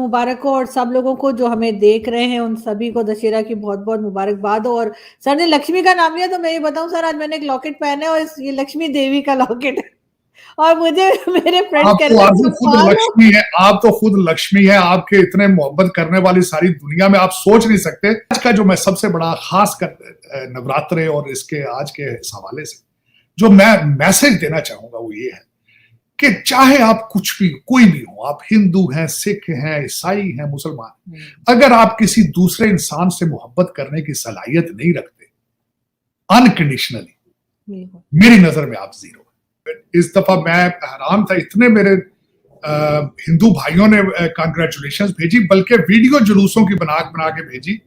मुबारक हो और सब लोगों को जो हमें देख रहे हैं उन सभी को दशहरा की बहुत-बहुत मुबारकबाद हो। और सर ने लक्ष्मी का नाम लिया तो मैं ये बताऊँ सर, आज मैंने एक लॉकेट पहना है और ये लक्ष्मी देवी का लॉकेट है। और मुझे मेरे फ्रेंड्स आप कह तो रहे थे आरज़ू खुद छुपा लो। लक्ष्मी है, आप तो खुद लक्ष्मी है, आपके इतने मोहब्बत करने वाली सारी दुनिया में आप सोच नहीं सकते। आज का जो मैं सबसे बड़ा खास कर नवरात्रे और इसके आज के इस हवाले से जो मैं मैसेज देना चाहूंगा वो ये है कि चाहे आप कुछ भी कोई भी हो, आप हिंदू हैं, सिख हैं, ईसाई हैं, मुसलमान, अगर आप किसी दूसरे इंसान से मोहब्बत करने की सलाहियत नहीं रखते अनकंडीशनली, मेरी नजर में आप जीरो। इस दफा मैं हैरान था, इतने मेरे हिंदू भाइयों ने कांग्रेचुलेशंस भेजी, बल्कि वीडियो जुलूसों की बना बना के भेजी।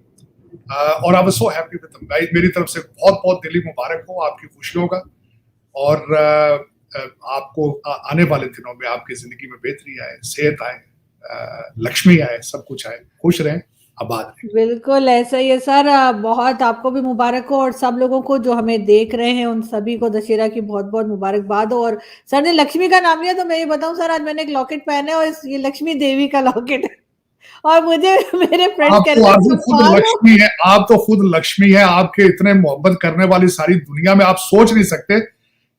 और I was so happy with them. मेरी तरफ से बहुत बहुत दिली मुबारक हो आपकी खुशियों का, और आपको आने वाले दिनों में आपकी जिंदगी में बेहतरी आए, सेहत आए, लक्ष्मी आए, सब कुछ आए, खुश रहें, आबाद रहें। बिल्कुल ऐसा ही है सर। बहुत आपको भी मुबारक हो और सब लोगों को जो हमें देख रहे हैं उन सभी को दशहरा की बहुत-बहुत मुबारकबाद हो। और सर ने लक्ष्मी का नाम लिया तो मैं ये बताऊँ सर, आज मैंने एक लॉकेट पहना है और ये लक्ष्मी देवी का लॉकेट है। और मुझे मेरे फ्रेंड्स आप कह तो रहे थे आरज़ू खुद छुपा लो। लक्ष्मी है, आप तो खुद लक्ष्मी है, आपके इतने मोहब्बत करने वाली सारी दुनिया में आप सोच नहीं सकते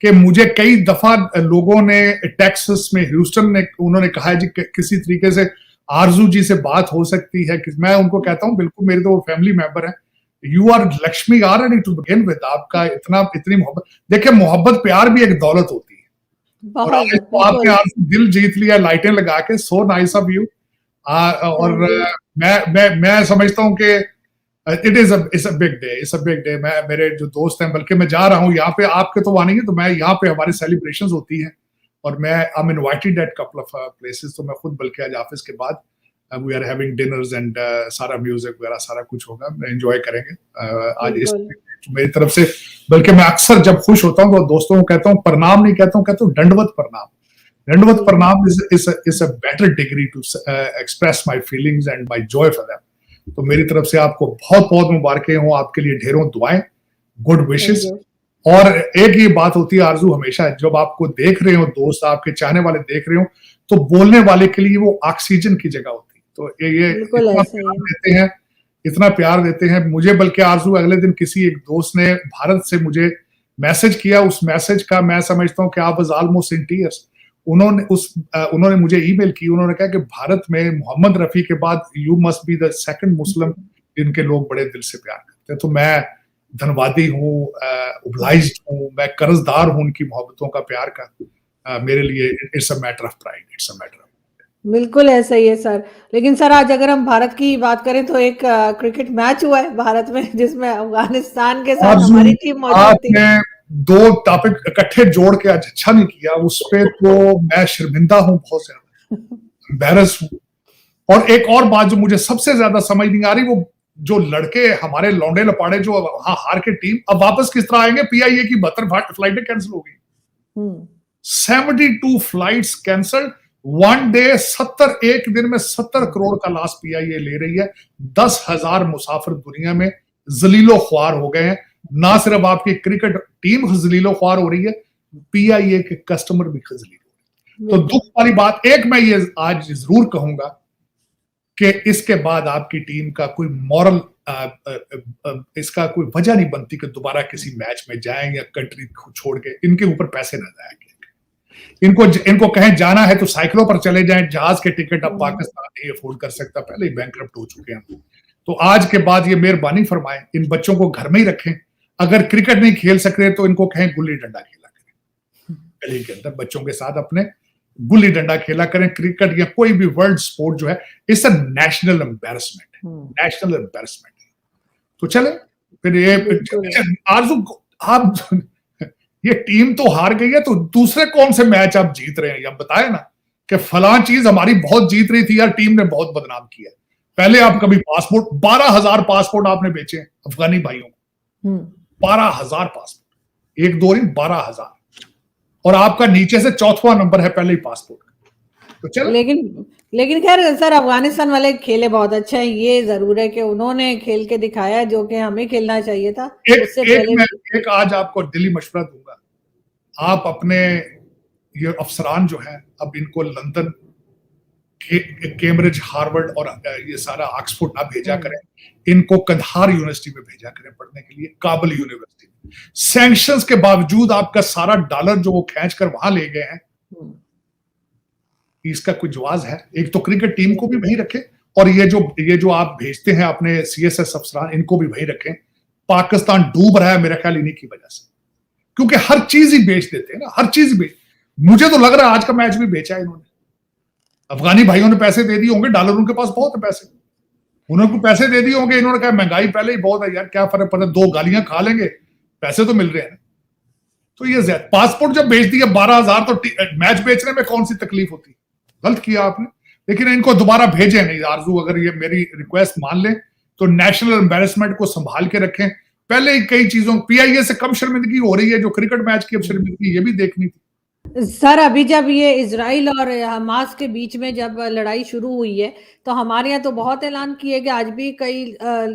कि मुझे कई दफा लोगों ने टेक्सास में, ह्यूस्टन में, उन्होंने कहा है जी किसी तरीके से आरजू जी से बात हो सकती है। कि मैं उनको कहता हूं बिल्कुल, मेरे तो वो फैमिली मेंबर है। You are Lakshmi already to begin with. आपका इतनी मोहब्बत, देखिए मोहब्बत प्यार भी एक दौलत होती है, और बहुत आज तो आपने बिल्कुल। आरजू दिल जीत लिया लाइटें लगा के। So nice of you. और थैंक यू। मैं समझता हूं कि it's a big day, it's a big day. मैं, मेरे जो दोस्त हैं, बल्कि मैं जा रहा हूँ यहाँ पे, आपके तो वहां नहीं है, तो मैं यहाँ पे हमारी सेलिब्रेशंस होती हैं, और मैं I am invited at couple of places. तो मैं खुद बल्कि आज ऑफिस के बाद we are having dinners and सारा म्यूजिक वगैरह सारा कुछ होगा, मैं एंजॉय करेंगे आज इस बिल्कुल। मेरी तरफ से। बल्कि मैं अक्सर जब खुश होता हूँ तो दोस्तों को कहता हूँ, प्रणाम नहीं कहता हूँ, कहता हूँ दंडवत प्रणाम। दंडवत जी। प्रणाम is a better degree to express my feelings and my joy for them. तो मेरी तरफ से आपको बहुत बहुत मुबारकें हो, आपके लिए ढेरों दुआएं, गुड थैंक विशेस। यू। और एक ही बात होती है आरजू, हमेशा जब आपको देख रहे हो, दोस्त आपके चाहने वाले देख रहे हो, तो बोलने वाले के लिए वो ऑक्सीजन की जगह होती है। तो ये बिल्कुल इतना ऐसा ही प्यार है। देते हैं, इतना प्यार देते हैं मुझे। बल्कि आरजू, अगले दिन किसी एक दोस्त ने भारत से मुझे मैसेज किया, उस मैसेज का मैं समझता हूँ कि आप वाज ऑलमोस्ट इन टीयर्स। उन्होंने मुझे ईमेल की, उन्होंने कहा कि भारत में मोहम्मद रफी के बाद you must be the second Muslim जिनके लोग बड़े दिल से प्यार करते हैं। तो मैं धन्यवादी हूँ, ओब्लाइज्ड हूँ, मैं कर्जदार हूँ उनकी मोहब्बतों का, प्यार का। मेरे लिए it's a matter of pride, it's a matter of. बिल्कुल ऐसा ही है सर। लेकिन सर आज अगर हम भारत की बात करें तो एक क्रिकेट मैच हुआ है भारत में जिसमें अफ़गानिस्तान के साथ आरजू, हमारी टीम मौजूद थी। आपने दो टॉपिक इकट्ठे जोड़ के आज अच्छा नहीं किया, उस पे तो मैं शर्मिंदा हूँ, बहुत ज्यादा एम्बैरस हूँ। और एक और बात जो मुझे सबसे ज्यादा समझ नहीं आ रही, वो जो लड़के हमारे लौंडे लपाड़े जो वहां हार के टीम अब वापस किस तरह आएंगे। पीआईए की 72 फ्लाइटें कैंसिल हो गई, हुँ। 72 फ्लाइट्स कैंसल वन डे। 70, एक दिन में 70 करोड़ का लॉस पीआईए ले रही है। 10,000 मुसाफिर दुनिया में जलीलो ख्वार हो गए हैं। ना सिर्फ आपकी क्रिकेट टीम जलीलो ख्वार हो रही है, पीआईए के कस्टमर भी जलील हो रहे हैं। तो बिल्कुल। दुख वाली बात एक मैं ये आज जरूर कहूंगा कि इसके बाद आपकी टीम का कोई मॉरल, इसका कोई वजह नहीं बनती कि दोबारा किसी मैच में जाएं या कंट्री को छोड़ के। इनके ऊपर पैसे ना जाएंगे, इनको इनको कहें जाना है तो साइकिलों पर चले जाएं। जहाज के टिकट अब हुँ। पाकिस्तान नहीं अफोर्ड कर सकता, पहले ही बैंकरप्ट हो चुके हैं। तो आज के बाद ये मेहरबानी फरमाएं, इन बच्चों को घर में ही रखें। अगर क्रिकेट नहीं खेल सक रहे तो इनको कहें गुल्ली डंडा खेला करें, गली के अंदर बच्चों के साथ अपने गुल्ली डंडा खेला करें। क्रिकेट या कोई भी वर्ल्ड स्पोर्ट जो है, इट्स अ नेशनल एम्बेरसमेंट है, हुँ। नेशनल एम्बेरसमेंट है। तो चले फिर ये बिल्कुल। आरजू, आप ये टीम तो हार गई है, तो दूसरे कौन से मैच आप जीत रहे हैं, या बताए ना कि फलां चीज हमारी बहुत जीत रही थी यार, टीम ने बहुत बदनाम किया। पहले आप कभी पासपोर्ट, 12,000 पासपोर्ट आपने बेचे अफगानी भाइयों को, हुँ। 12,000 पासपोर्ट, एक दो नहीं 12,000। और आपका नीचे से चौथा नंबर है पहले ही पासपोर्ट। तो चल, लेकिन लेकिन ख़ैर सर अफ़गानिस्तान वाले खेले बहुत अच्छा है, ये ज़रूर है कि उन्होंने खेल के दिखाया जो कि हमें खेलना चाहिए था, एक उससे एक पहले मैं भी। एक आज आपको दिली मशवरा दूंगा। आप अपने ये अफसरान जो हैं, अब इनको लंदन कैम्ब्रिज, हार्वर्ड और ये सारा ऑक्सफोर्ड ना भेजा करें, इनको कंधार यूनिवर्सिटी में भेजा करें पढ़ने के लिए, काबुल यूनिवर्सिटी में। सैंक्शंस के बावजूद आपका सारा डॉलर जो वो खींच कर वहां ले गए हैं, इसका कोई जवाब है? एक तो क्रिकेट टीम को भी वहीं रखें, और ये जो आप भेजते हैं अपने सीएसएस अफसरान, इनको भी वहीं रखें। पाकिस्तान डूब रहा है मेरा ख्याल इन्हीं की वजह से, क्योंकि हर चीज ही बेच देते हैं ना, हर चीज बेच। मुझे तो लग रहा है आज का मैच भी बेचा है इन्होंने। अफगानी भाइयों ने पैसे दे दिए होंगे, डॉलर उनके पास बहुत है पैसे, उन्होंने पैसे दे दिए होंगे, इन्होंने कहा महंगाई पहले ही बहुत है यार, क्या फर्क पड़ता है, 2 गालियां खा लेंगे, पैसे तो मिल रहे हैं। तो ये पासपोर्ट जब बेच दिया 12,000, तो मैच बेचने में कौन सी तकलीफ होती? गलत किया आपने। लेकिन इनको दोबारा भेजे नहीं। आरजू, अगर ये मेरी रिक्वेस्ट मान लें तो नेशनल एम्बेरसमेंट को संभाल के रखें। पहले ही कई चीजों, पीआईए से कम शर्मिंदगी हो रही है, जो क्रिकेट मैच की अब शर्मिंदगी, ये भी देखनी थी। सर अभी जब ये इजराइल और हमास के बीच में जब लड़ाई शुरू हुई है, तो हमारे यहाँ तो बहुत ऐलान किए गए, आज भी कई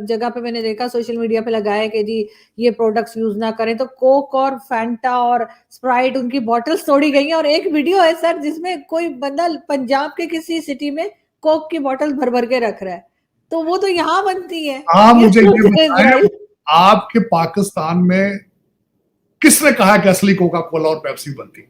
जगह पे मैंने देखा सोशल मीडिया पे लगाया कि जी ये प्रोडक्ट्स यूज ना करें। तो कोक और फैंटा और स्प्राइट, उनकी बॉटल्स तोड़ी गई हैं। और एक वीडियो है सर जिसमें कोई बंदा पंजाब के किसी सिटी में कोक की बॉटल भर भर के रख रहा है, तो वो तो यहाँ बनती है। हाँ, मुझे ये बताएं, आपके पाकिस्तान में किसने कहा कि असली कोका कोला और पेप्सी बनती?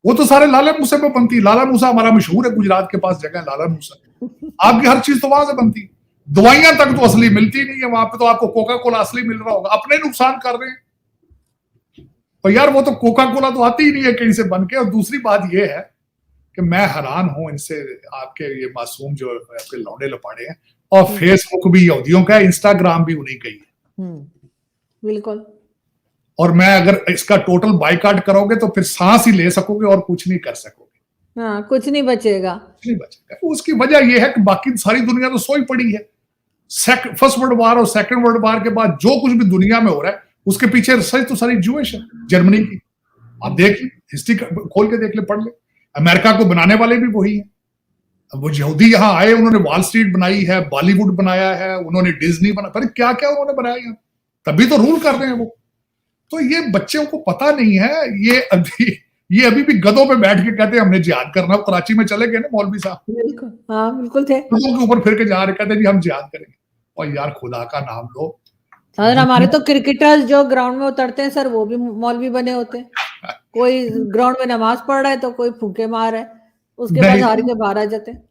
वो तो सारे लाला मूसा पे बनती। लाला मूसा हमारा मशहूर है, गुजरात के पास जगह लाला मूसा। आपकी हर चीज तो वहां से बनती। दवाइयां तक तो असली मिलती नहीं है वहां पे, तो आपको कोका कोला असली मिल रहा होगा। अपने नुकसान कर रहे हैं। और यार वो तो कोका कोला तो आती ही नहीं है कहीं से बन के। और दूसरी बात ये है कि मैं हैरान हूं इनसे, आपके ये मासूम जो आपके लौंडे लपाड़े हैं। और फेसबुक भी यहूदियों का है, इंस्टाग्राम भी उन्हीं का ही है। बिल्कुल। और मैं अगर इसका टोटल बाइकाट करोगे तो फिर सांस ही ले सकोगे और कुछ नहीं कर सकोगे। हाँ, कुछ नहीं बचेगा। कुछ नहीं बचेगा। उसकी वजह यह है कि बाकी सारी दुनिया तो सोई पड़ी है। फर्स्ट वर्ल्ड वॉर और सेकंड वर्ल्ड वॉर के बाद जो कुछ भी दुनिया में हो रहा है, उसके पीछे रिसर्च तो सारी ज्यूइश है, जर्मनी की। आप देख ले, हिस्ट्री खोल के देख ले, पढ़ ले। अमेरिका को बनाने वाले भी वही है। वो यहूदी यहाँ आए, उन्होंने वॉल स्ट्रीट बनाई है, बॉलीवुड बनाया है, उन्होंने डिज्नी बनाया, पर क्या क्या उन्होंने बनाया है, तभी तो रूल कर रहे हैं वो। तो ये बच्चों को पता नहीं है। ये अभी भी गधों पे बैठ के कहते हैं हमने जिहाद करना। कराची में चले गए ना मौलवी साहब, बिल्कुल, हाँ बिल्कुल थे, गधों के ऊपर फिर के जा रहे, कहते जी हम जिहाद करेंगे। और यार खुदा का नाम लो। सर हमारे तो क्रिकेटर्स जो ग्राउंड में उतरते हैं सर, वो भी मौलवी बने होते हैं। कोई ग्राउंड में नमाज पढ़ रहा है तो कोई फूके मार है, उसके बाद हार के बाहर आ जाते हैं।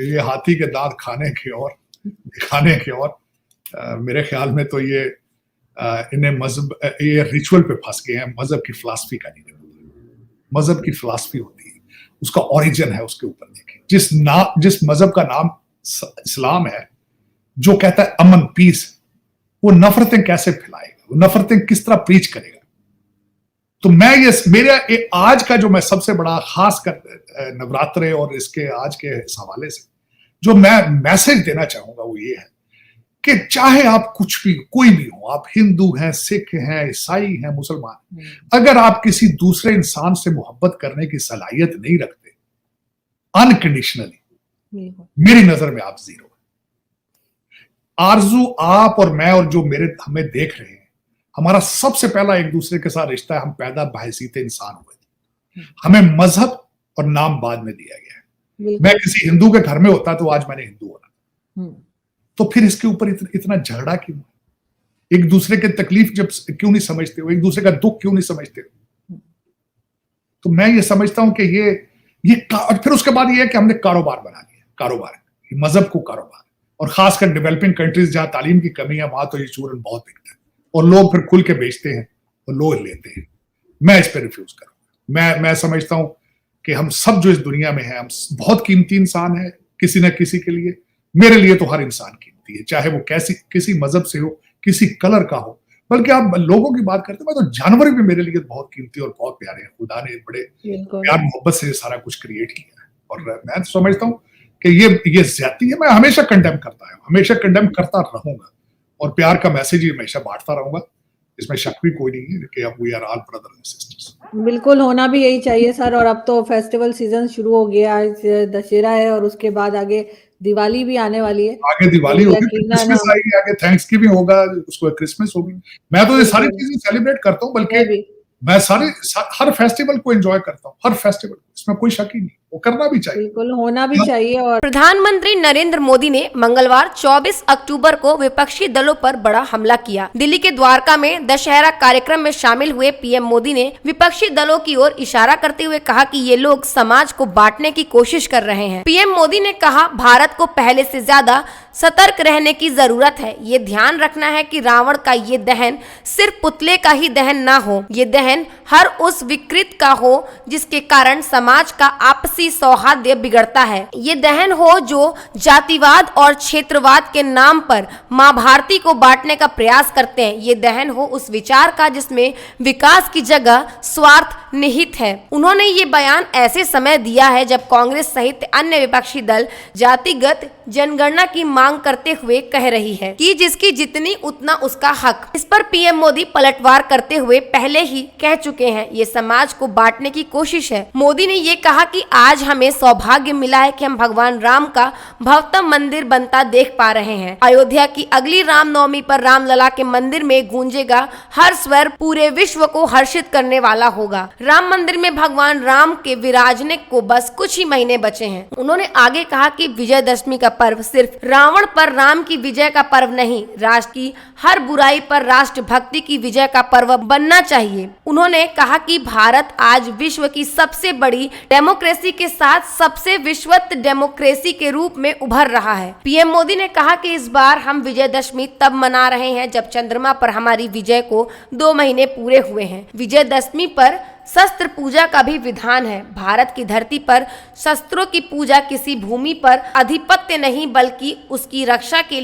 ये हाथी के दांत खाने की और दिखाने की और मेरे ख्याल में तो ये इन्हें मजहब, ये रिचुअल पे फंस गए हैं। मजहब की फिलॉसफी का नहीं देखते। मजहब की फिलॉसफी होती है, उसका ओरिजिन है, उसके ऊपर देखें। जिस मजहब का नाम इस्लाम है, जो कहता है अमन, पीस, वो नफरतें कैसे फैलाएगा, वो नफरतें किस तरह प्रीच करेगा। तो मैं ये मेरा आज का जो मैं सबसे बड़ा, खास कर नवरात्रे और इसके आज के हवाले से जो मैं मैसेज देना चाहूंगा वो ये है कि चाहे आप कुछ भी, कोई भी हो, आप हिंदू हैं, सिख हैं, ईसाई हैं, मुसलमान, अगर आप किसी दूसरे इंसान से मोहब्बत करने की सलाहियत नहीं रखते अनकंडीशनली, मेरी नजर में आप जीरो है। आरजू, आप और मैं और जो हमें देख रहे हैं, हमारा सबसे पहला एक दूसरे के साथ रिश्ता है। हम पैदा बहैसियत इंसान हुए थे, हमें मजहब और नाम बाद में दिया गया है। मैं किसी हिंदू के घर में होता तो आज मैंने हिंदू होना। तो फिर इसके ऊपर इतना झगड़ा क्यों? एक दूसरे के तकलीफ जब क्यों नहीं समझते हो, एक दूसरे का दुख क्यों नहीं समझते हो? तो मैं ये समझता हूं कि ये फिर उसके बाद ये है कि हमने कारोबार बना लिया, कारोबार, मजहब को कारोबार। और खासकर डेवलपिंग कंट्रीज जहां तालीम की कमी है, वहां तो ये चूरन बहुत बिकता है और लोग फिर खुल के बेचते हैं और लोग लेते हैं। मैं इस पर रिफ्यूज करूंगा। मैं समझता हूं कि हम सब जो इस दुनिया में हैं, हम बहुत कीमती इंसान है किसी न किसी के लिए। मेरे लिए तो हर इंसान कीमती है, चाहे वो किसी मजहब से हो, किसी कलर का हो। बल्कि आप लोगों की बात करते हैं, तो जानवर भी मेरे लिए बहुत कीमती और बहुत प्यारे हैं। खुदा ने बड़े प्यार मोहब्बत से सारा कुछ क्रिएट किया है। और मैं समझता हूं कि ये ज्यादती है। मैं हमेशा कंडेम करता हूं, हमेशा कंडेम करता रहूंगा और प्यार का मैसेज ही हमेशा बांटता रहूंगा। इसमें शक भी कोई नहीं है कि अब we are all brothers and sisters. बिल्कुल, होना भी यही चाहिए सर। और अब तो फेस्टिवल सीजन शुरू हो गया है, दशहरा है और उसके बाद आगे दिवाली भी आने वाली है। आगे दिवाली होगी, क्रिसमस आएगी, आगे थैंक्सगिविंग होगा, उसके बाद क्रिसमस होगी। मैं तो ये सारी चीजें सेलिब्रेट करता हूँ, बल्कि मैं हर फेस्टिवल को एंजॉय करता हूँ, हर फेस्टिवल, इसमें कोई शक ही नहीं। वो करना भी चाहिए, बिल्कुल होना भी चाहिए। और प्रधानमंत्री नरेंद्र मोदी ने मंगलवार 24 अक्टूबर को विपक्षी दलों पर बड़ा हमला किया। दिल्ली के द्वारका में दशहरा कार्यक्रम में शामिल हुए पीएम मोदी ने विपक्षी दलों की ओर इशारा करते हुए कहा कि ये लोग समाज को बांटने की कोशिश कर रहे हैं। पीएम मोदी ने कहा, भारत को पहले से ज्यादा सतर्क रहने की जरूरत है। ये ध्यान रखना है कि रावण का ये दहन सिर्फ पुतले का ही दहन ना हो, ये दहन हर उस विकृत का हो जिसके कारण समाज का आपसी सौहार्द बिगड़ता है। ये दहन हो जो जातिवाद और क्षेत्रवाद के नाम पर माँ भारती को बांटने का प्रयास करते हैं। ये दहन हो उस विचार का जिसमें विकास की जगह स्वार्थ निहित है। उन्होंने ये बयान ऐसे समय दिया है जब कांग्रेस सहित अन्य विपक्षी दल जातिगत जनगणना की मांग करते हुए कह रही है कि जिसकी जितनी उतना उसका हक। इस पर पीएम मोदी पलटवार करते हुए पहले ही कह चुके हैं, ये समाज को बांटने की कोशिश है। मोदी ने ये कहा कि आज हमें सौभाग्य मिला है कि हम भगवान राम का भव्य मंदिर बनता देख पा रहे हैं। अयोध्या की अगली रामनवमी पर रामलला के मंदिर में गूंजेगा हर स्वर, पूरे विश्व को हर्षित करने वाला होगा। राम मंदिर में भगवान राम के विराजने को बस कुछ ही महीने बचे हैं। उन्होंने आगे कहा कि विजयदशमी का पर्व सिर्फ रावण पर राम की विजय का पर्व नहीं, राष्ट्र की हर बुराई पर राष्ट्र भक्ति की विजय का पर्व बनना चाहिए। उन्होंने कहा कि भारत आज विश्व की सबसे बड़ी डेमोक्रेसी के साथ सबसे विश्वत डेमोक्रेसी के रूप में उभर रहा है। पीएम मोदी ने कहा कि इस बार हम विजयदशमी तब मना रहे हैं जब चंद्रमा पर हमारी विजय को 2 महीने पूरे हुए हैं। विजयदशमी पर शस्त्र पूजा का भी विधान है। भारत की धरती पर शस्त्रों की पूजा किसी भूमि पर आधिपत्य नहीं बल्कि उसकी रक्षा के लिए